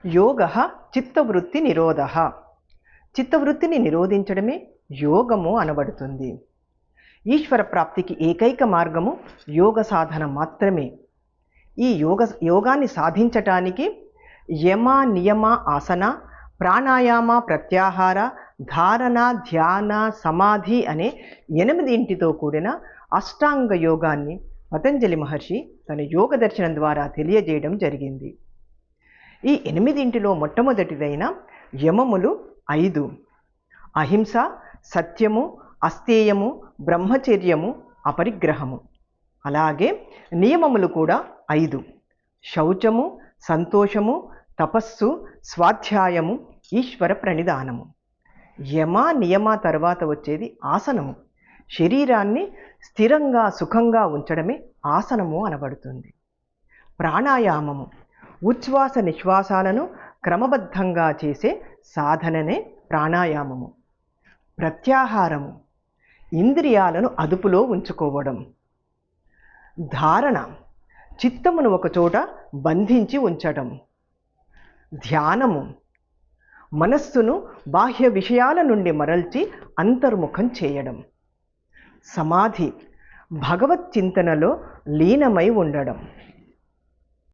యోగ చిత్తవృత్తి నిరోధ. చిత్తవృత్తిని నిరోధించడమే యోగము అనబడుతుంది. ఈశ్వర ప్రాప్తికి ఏకైక మార్గము యోగ సాధన మాత్రమే. ఈ యోగాన్ని సాధించటానికి యమ నియమ ఆసన, ప్రాణాయామ ప్రత్యాహార, ధారణ, ధ్యాన, సమాధి అనే 8 కూడిన అష్టాంగ యోగాన్ని పతంజలి మహర్షి తన యోగ దర్శనం ద్వారా తెలియజేయడం జరిగింది. ఈ 8 మొట్టమొదటిదైన యమములు 5: అహింస, సత్యము, అస్తేయము, బ్రహ్మచర్యము, అపరిగ్రహము. అలాగే నియమములు కూడా 5: శౌచము, సంతోషము, తపస్సు, స్వాధ్యాయము, ఈశ్వర ప్రణిధానము. యమ నియమ తర్వాత వచ్చేది ఆసనము. శరీరాన్ని స్థిరంగా సుఖంగా ఉంచడమే ఆసనము అనబడుతుంది. ప్రాణాయామము ఉచ్ఛ్వాస నిశ్వాసాలను క్రమబద్ధంగా చేసే సాధననే ప్రాణాయామము. ప్రత్యాహారము ఇంద్రియాలను అదుపులో ఉంచుకోవడం. ధారణ చిత్తమును ఒకచోట బంధించి ఉంచడం. ధ్యానము మనస్సును బాహ్య విషయాల నుండి మరల్చి అంతర్ముఖం చేయడం. సమాధి భగవత్ చింతనలో లీనమై ఉండడం.